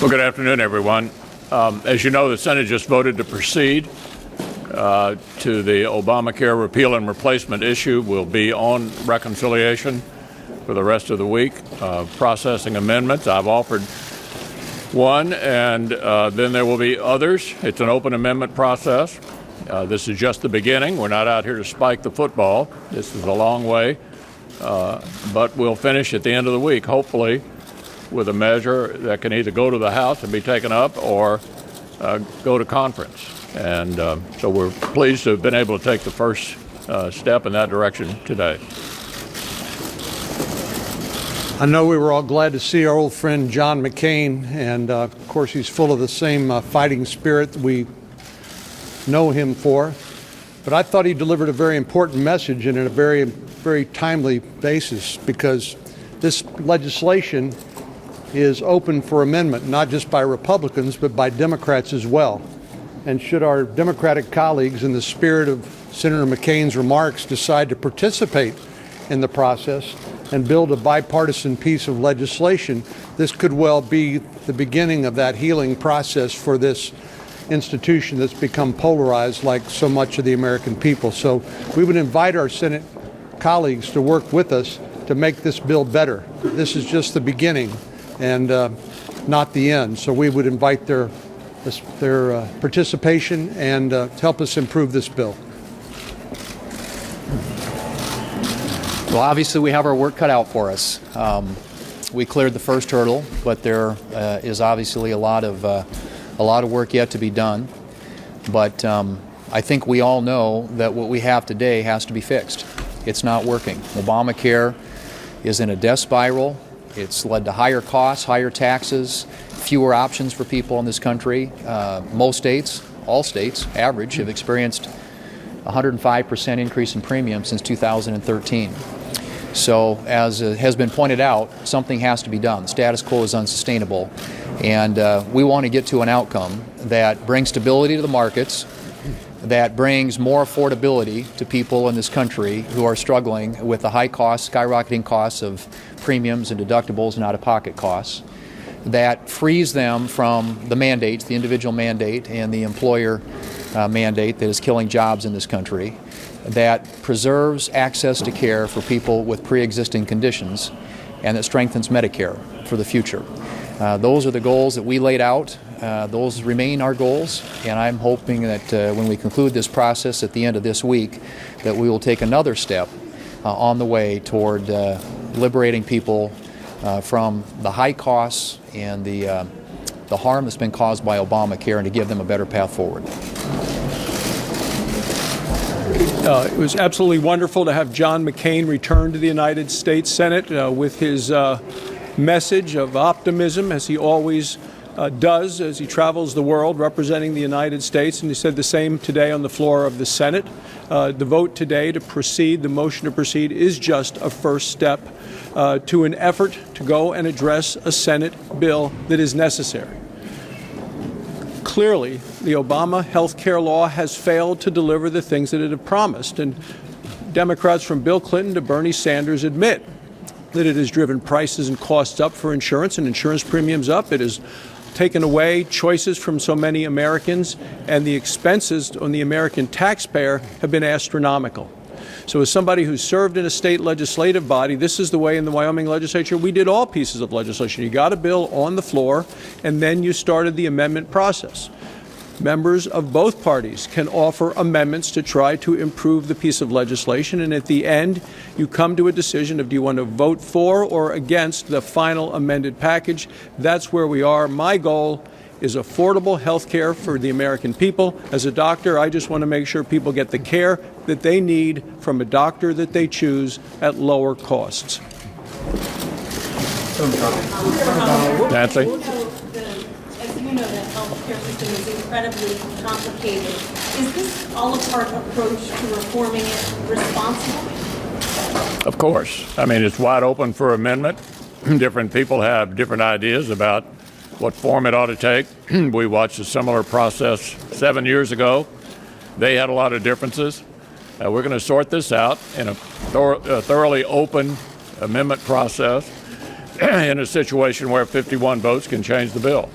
Well, good afternoon, everyone. As you know, the Senate just voted to proceed to the Obamacare repeal and replacement issue. We'll be on reconciliation for the rest of the week, processing amendments. I've offered one, and then there will be others. It's an open amendment process. This is just the beginning. We're not out here to spike the football. This is a long way, but we'll finish at the end of the week, hopefully, with a measure that can either go to the House and be taken up or go to conference. And so we're pleased to have been able to take the first step in that direction today. I know we were all glad to see our old friend John McCain, and of course he's full of the same fighting spirit that we know him for. But I thought he delivered a very important message and in a very, very timely basis, because this legislation is open for amendment, not just by Republicans, but by Democrats as well. And should our Democratic colleagues, in the spirit of Senator McCain's remarks, decide to participate in the process and build a bipartisan piece of legislation, this could well be the beginning of that healing process for this institution that's become polarized like so much of the American people. So we would invite our Senate colleagues to work with us to make this bill better. This is just the beginning and not the end. So we would invite their participation and help us improve this bill. Well, obviously we have our work cut out for us. We cleared the first hurdle, but there is obviously a lot of work yet to be done. But I think we all know that what we have today has to be fixed. It's not working. Obamacare is in a death spiral. It's led to higher costs, higher taxes, fewer options for people in this country. Most states, all states, average, have experienced 105% increase in premium since 2013. So as has been pointed out, something has to be done. The status quo is unsustainable. And we want to get to an outcome that brings stability to the markets, that brings more affordability to people in this country who are struggling with the high costs, skyrocketing costs of premiums and deductibles and out-of-pocket costs, that frees them from the mandates, the individual mandate and the employer mandate that is killing jobs in this country, that preserves access to care for people with pre-existing conditions, and that strengthens Medicare for the future. Those are the goals that we laid out. Those remain our goals, and I'm hoping that when we conclude this process at the end of this week, that we will take another step on the way toward liberating people from the high costs and the harm that's been caused by Obamacare, and to give them a better path forward. It was absolutely wonderful to have John McCain return to the United States Senate with his message of optimism, as he always does as he travels the world representing the United States. And he said the same today on the floor of the Senate. The vote today to proceed, the motion to proceed, is just a first step to an effort to go and address a Senate bill that is necessary. Clearly, the Obama health care law has failed to deliver the things that it had promised. And Democrats from Bill Clinton to Bernie Sanders admit that it has driven prices and costs up for insurance and insurance premiums up. It has taken away choices from so many Americans, and the expenses on the American taxpayer have been astronomical. So as somebody who served in a state legislative body, this is the way in the Wyoming legislature we did all pieces of legislation. You got a bill on the floor, and then you started the amendment process. Members of both parties can offer amendments to try to improve the piece of legislation, and at the end you come to a decision of do you want to vote for or against the final amended package. That's where we are. My goal is affordable health care for the American people. As a doctor, I just want to make sure people get the care that they need from a doctor that they choose at lower costs. Nancy? You know that health care system is incredibly complicated. Is this a la carte approach to reforming it responsibly? Of course. I mean, it's wide open for amendment. Different people have different ideas about what form it ought to take. We watched a similar process 7 years ago. They had a lot of differences. We're going to sort this out in a thoroughly open amendment process. in a situation where 51 votes can change the bill.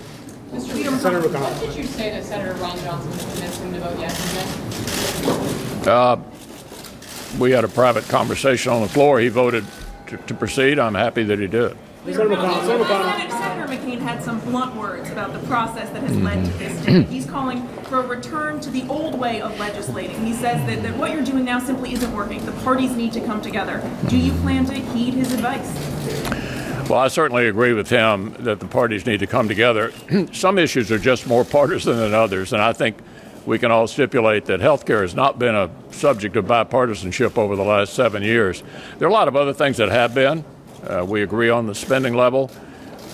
Mr. Senator McConnell, what did you say to Senator Ron Johnson to convince him to vote yes again? We had a private conversation on the floor. He voted to proceed. I'm happy that he did. Senator McCain had some blunt words about the process that has led to this day. He's calling for a return to the old way of legislating. He says that what you're doing now simply isn't working. The parties need to come together. Do you plan to heed his advice? Well, I certainly agree with him that the parties need to come together. Some issues are just more partisan than others, and I think we can all stipulate that health care has not been a subject of bipartisanship over the last 7 years. There are a lot of other things that have been. We agree on the spending level.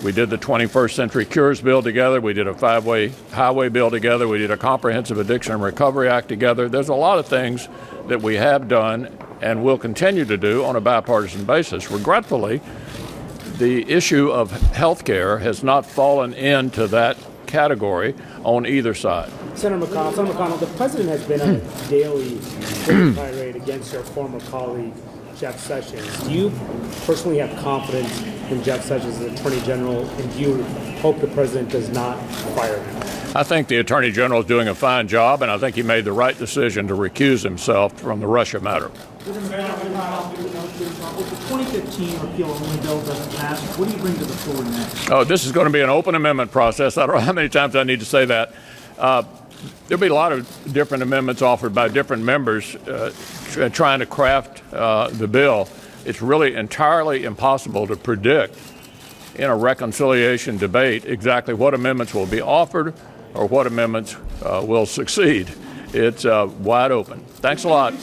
We did the 21st Century Cures bill together. We did a five-way highway bill together. We did a Comprehensive Addiction and Recovery Act together. There's a lot of things that we have done and will continue to do on a bipartisan basis. Regretfully, the issue of health care has not fallen into that category on either side. Senator McConnell, the president has been on a daily tirade against your former colleague, Jeff Sessions. Do you personally have confidence in Jeff Sessions as Attorney General, and do you hope the president does not fire him? I think the Attorney General is doing a fine job, and I think he made the right decision to recuse himself from the Russia matter. If the 2015 repeal only bill doesn't pass, what do you bring to the floor next? Oh, this is going to be an open amendment process. I don't know how many times I need to say that. There'll be a lot of different amendments offered by different members trying to craft the bill. It's really entirely impossible to predict in a reconciliation debate exactly what amendments will be offered or what amendments will succeed. It's wide open. Thanks a lot.